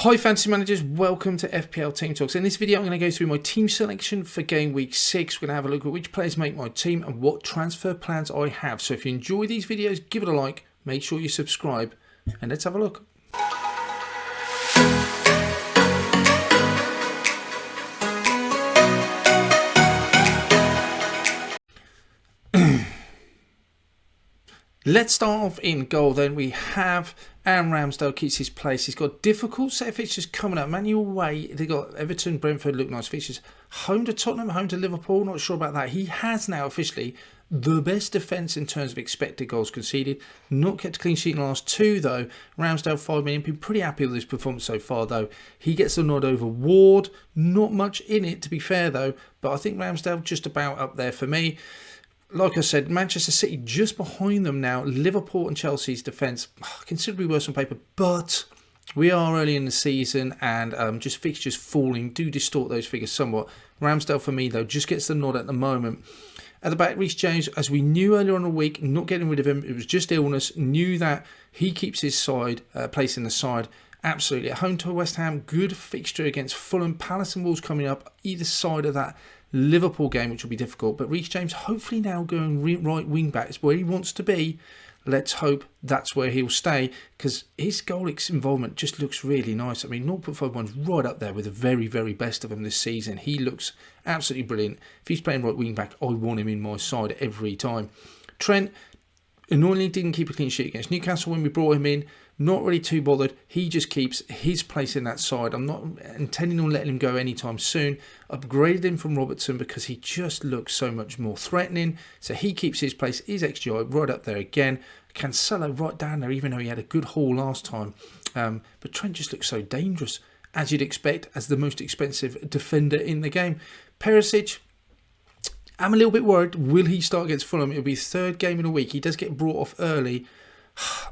Hi fantasy managers, welcome to FPL Team Talks. In this video I'm going to go through my team selection for game week 6. We're going to have a look at which players make my team and what transfer plans I have. So if you enjoy these videos, give it a like, make sure you subscribe, and let's have a look. Let's start off in goal then. We have Aaron Ramsdale keeps his place. He's got a difficult set of fixtures coming up. Man U away. They got Everton, Brentford, look nice fixtures. Home to Tottenham, home to Liverpool. Not sure about that. He has now officially the best defence in terms of expected goals conceded. Not kept a clean sheet in the last two though. Ramsdale 5 million. Been pretty happy with his performance so far though. He gets the nod over Ward. Not much in it to be fair though. But I think Ramsdale just about up there for me. Like I said, Manchester City just behind them now. Liverpool and Chelsea's defence considerably worse on paper, but we are early in the season and just fixtures falling do distort those figures somewhat. Ramsdale for me though just gets the nod at the moment. At the back, Reece James, as we knew earlier on the week, not getting rid of him. It was just illness. Knew that he keeps his side, place in the side. Absolutely. At home to West Ham, good fixture against Fulham. Palace and Wolves coming up either side of that Liverpool game, which will be difficult. But Reece James hopefully now going right wing back is where he wants to be. Let's hope that's where he'll stay, because his goal involvement just looks really nice. I mean, 0.51's right up there with the very, very best of him this season. He looks absolutely brilliant. If he's playing right wing back, I want him in my side every time. Trent annoyingly didn't keep a clean sheet against Newcastle when we brought him in. Not really too bothered. He just keeps his place in that side. I'm not intending on letting him go anytime soon. Upgraded him from Robertson because he just looks so much more threatening. So he keeps his place. His XGI right up there again. Cancelo right down there, even though he had a good haul last time. But Trent just looks so dangerous, as you'd expect, as the most expensive defender in the game. Perisic, I'm a little bit worried. Will he start against Fulham? It'll be his third game in a week. He does get brought off early.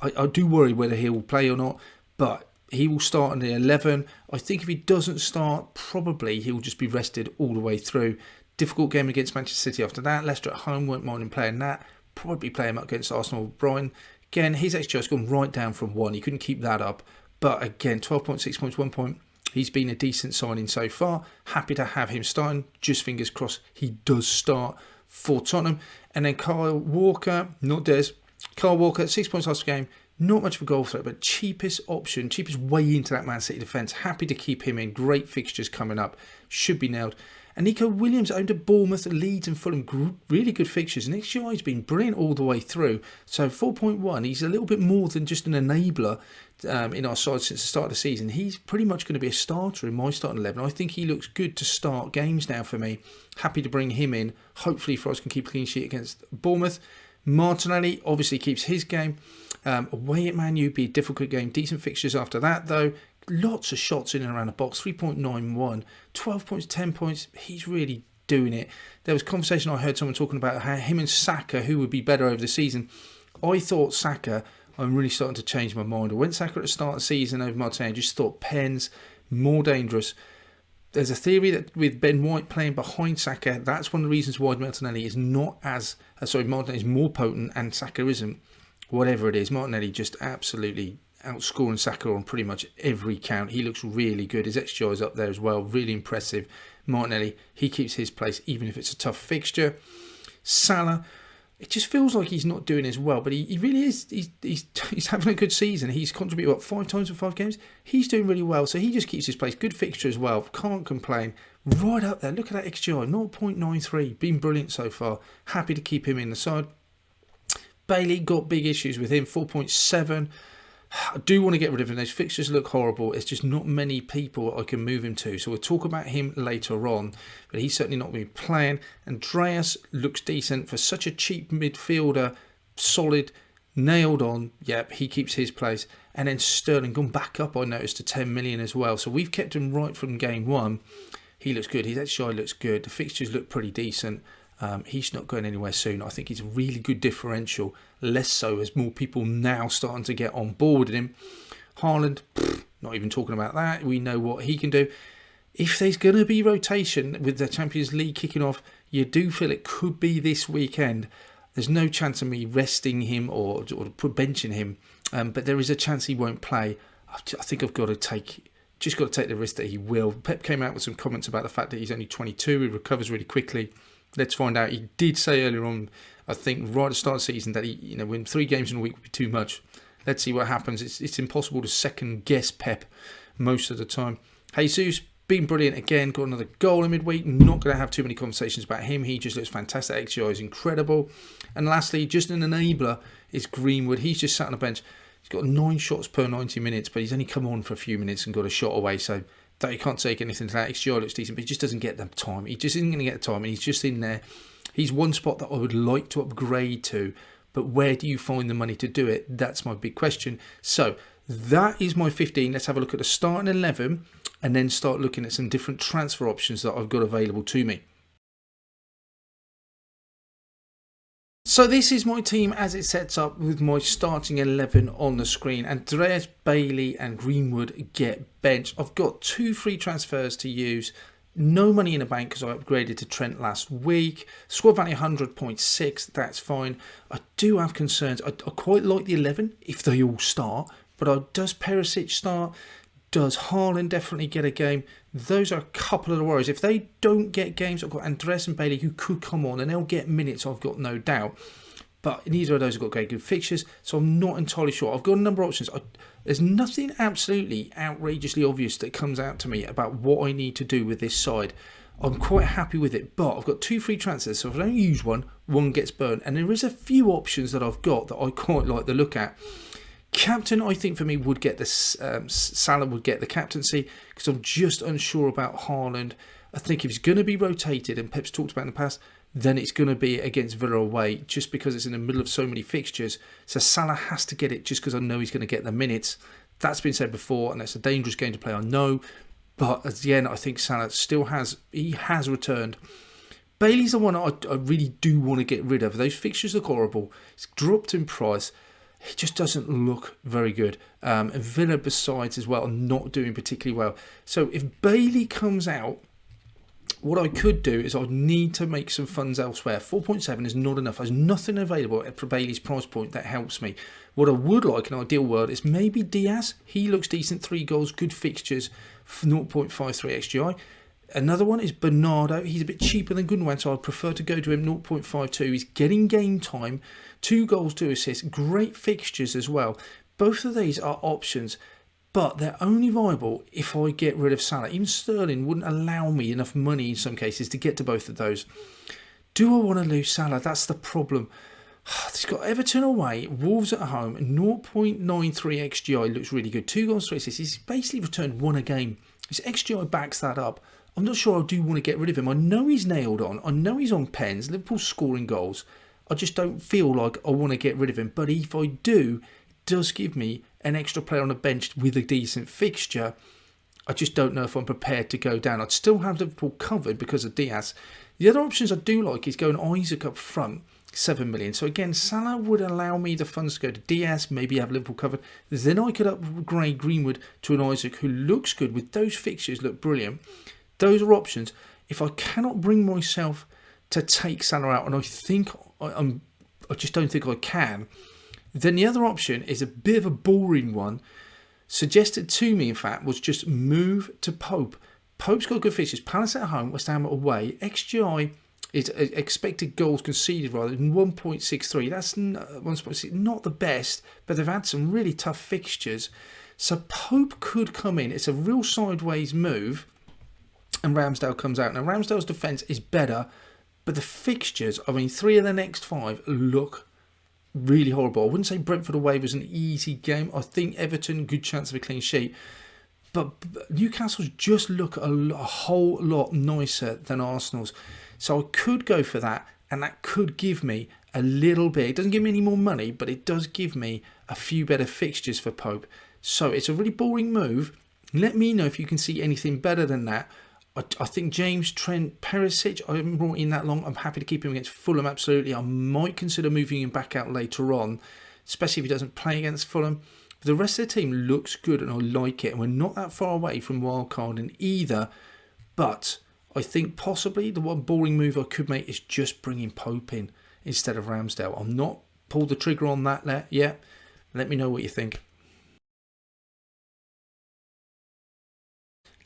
I do worry whether he will play or not, but he will start in the 11. I think if he doesn't start, probably he will just be rested all the way through. Difficult game against Manchester City after that. Leicester at home, won't mind him playing that. Probably play him up against Arsenal. Brian, again, his XG has gone right down from 1. He couldn't keep that up. But again, 12.6 points, 1 point. He's been a decent signing so far. Happy to have him starting. Just fingers crossed he does start for Tottenham. And then Kyle Walker, not Des. Kyle Walker, 6 points last game. Not much of a goal threat, but cheapest option, cheapest way into that Man City defence. Happy to keep him in. Great fixtures coming up. Should be nailed. And Nico Williams owned at Bournemouth, Leeds and Fulham. Really good fixtures. And XGI has been brilliant all the way through. So 4.1, he's a little bit more than just an enabler in our side since the start of the season. He's pretty much going to be a starter in my starting 11. I think he looks good to start games now for me. Happy to bring him in. Hopefully Forest can keep a clean sheet against Bournemouth. Martinelli obviously keeps his game. Away at Man U, be a difficult game. Decent fixtures after that though. Lots of shots in and around the box. 3.91, 12 points, 10 points. He's really doing it. There was conversation I heard someone talking about how him and Saka, who would be better over the season. I thought Saka. I'm really starting to change my mind. I went Saka at the start of the season over Martinelli. I just thought Penn's more dangerous. There's a theory that with Ben White playing behind Saka, that's one of the reasons why Martinelli is not as... Martinelli is more potent and Saka isn't. Whatever it is, Martinelli just absolutely outscoring Saka on pretty much every count. He looks really good. His XGI is up there as well. Really impressive. Martinelli, he keeps his place even if it's a tough fixture. Salah, it just feels like he's not doing as well, but he really is. He's having a good season. He's contributed, 5 times in 5 games? He's doing really well, so he just keeps his place. Good fixture as well. Can't complain. Right up there. Look at that XGI, 0.93. Been brilliant so far. Happy to keep him in the side. Bailey, got big issues with him. 4.7. I do want to get rid of him. Those fixtures look horrible. It's just not many people I can move him to. So we'll talk about him later on. But he's certainly not been playing. Andreas looks decent for such a cheap midfielder. Solid. Nailed on. Yep, he keeps his place. And then Sterling gone back up, I noticed, to 10 million as well. So we've kept him right from game 1. He looks good. His XGI looks good. The fixtures look pretty decent. He's not going anywhere soon. I think he's a really good differential. Less so as more people now starting to get on board with him. Haaland, not even talking about that. We know what he can do. If there's going to be rotation with the Champions League kicking off, you do feel it could be this weekend. There's no chance of me resting him or benching him. But there is a chance he won't play. I think I've got to take just got to take the risk that he will. Pep came out with some comments about the fact that he's only 22, he recovers really quickly. Let's find out. He did say earlier on, I think right at the start of the season, that he, when 3 games in a week would be too much. Let's see what happens. It's impossible to second guess Pep most of the time. Jesus, been brilliant again, got another goal in midweek. Not going to have too many conversations about him. He just looks fantastic. XGI is incredible. And lastly, just an enabler is Greenwood. He's just sat on the bench. He's got 9 shots per 90 minutes, but he's only come on for a few minutes and got a shot away. So that you can't take anything to that. XGI looks decent, but he just doesn't get the time. He just isn't going to get the time, and he's just in there. He's one spot that I would like to upgrade to, but where do you find the money to do it? That's my big question. So that is my 15. Let's have a look at the starting 11 and then start looking at some different transfer options that I've got available to me. So this is my team as it sets up with my starting 11 on the screen. Andreas, Bailey and Greenwood get benched. I've got 2 free transfers to use. No money in the bank because I upgraded to Trent last week. Squad value 100.6, that's fine. I do have concerns. I quite like the 11 if they all start. But does Perisic start? Does Haaland definitely get a game? Those are a couple of the worries. If they don't get games, I've got Andres and Bailey who could come on and they'll get minutes, I've got no doubt. But neither of those have got very good fixtures, so I'm not entirely sure. I've got a number of options. There's nothing absolutely outrageously obvious that comes out to me about what I need to do with this side. I'm quite happy with it, but I've got 2 free transfers, so if I don't use one gets burned. And there is a few options that I've got that I quite like the look at. Captain, I think for me, would get the Salah would get the captaincy because I'm just unsure about Haaland. I think if he's going to be rotated, and Pep's talked about in the past, then it's going to be against Villa away just because it's in the middle of so many fixtures. So Salah has to get it just because I know he's going to get the minutes. That's been said before, and that's a dangerous game to play, I know. But again, I think Salah still has returned. Bailey's the one I really do want to get rid of. Those fixtures look horrible. It's dropped in price. He just doesn't look very good. And Villa, besides, as well, are not doing particularly well. So if Bailey comes out, what I could do is I'd need to make some funds elsewhere. 4.7 is not enough. There's nothing available at Bailey's price point that helps me. What I would like in an ideal world is maybe Diaz. He looks decent. 3 goals, good fixtures, 0.53 XGI. Another one is Bernardo. He's a bit cheaper than Gundogan, so I'd prefer to go to him, 0.52. He's getting game time, 2 goals, 2 assists, great fixtures as well. Both of these are options, but they're only viable if I get rid of Salah. Even Sterling wouldn't allow me enough money in some cases to get to both of those. Do I want to lose Salah? That's the problem. He's got Everton away, Wolves at home, 0.93 XGI looks really good. 2 goals, 3 assists. He's basically returned 1 a game. His XGI backs that up. I'm not sure I do want to get rid of him. I know he's nailed on. I know he's on pens. Liverpool's scoring goals. I just don't feel like I want to get rid of him. But if I do, it does give me an extra player on the bench with a decent fixture. I just don't know if I'm prepared to go down. I'd still have Liverpool covered because of Diaz. The other options I do like is going Isaac up front, 7 million. So again, Salah would allow me the funds to go to Diaz, maybe have Liverpool covered. Then I could upgrade Greenwood to an Isaac who looks good with those fixtures, look brilliant. Those are options. If I cannot bring myself to take Salah out, and I think I just don't think I can, then the other option is a bit of a boring one. Suggested to me, in fact, was just move to Pope. Pope's got good fixtures. Palace at home, West Ham away. XGI is expected goals conceded rather than 1.63. That's 1.6, not the best, but they've had some really tough fixtures. So Pope could come in. It's a real sideways move. And Ramsdale comes out. Now, Ramsdale's defence is better, but the fixtures, 3 of the next 5 look really horrible. I wouldn't say Brentford away was an easy game. I think Everton, good chance of a clean sheet. But Newcastle's just look a whole lot nicer than Arsenal's. So I could go for that, and that could give me a little bit. It doesn't give me any more money, but it does give me a few better fixtures for Pope. So it's a really boring move. Let me know if you can see anything better than that. I think James, Trent, Perisic, I haven't brought in that long. I'm happy to keep him against Fulham, absolutely. I might consider moving him back out later on, especially if he doesn't play against Fulham. But the rest of the team looks good and I like it. And we're not that far away from wildcard in either. But I think possibly the one boring move I could make is just bringing Pope in instead of Ramsdale. I'm not pulled the trigger on that yet. Let me know what you think.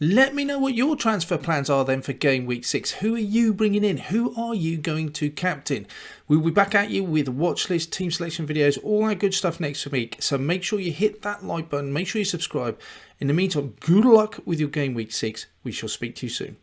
Let me know what your transfer plans are then for game week 6. Who are you bringing in? Who are you going to captain? We'll be back at you with watch list, team selection videos, all that good stuff next week. So make sure you hit that like button. Make sure you subscribe. In the meantime, good luck with your game week 6. We shall speak to you soon.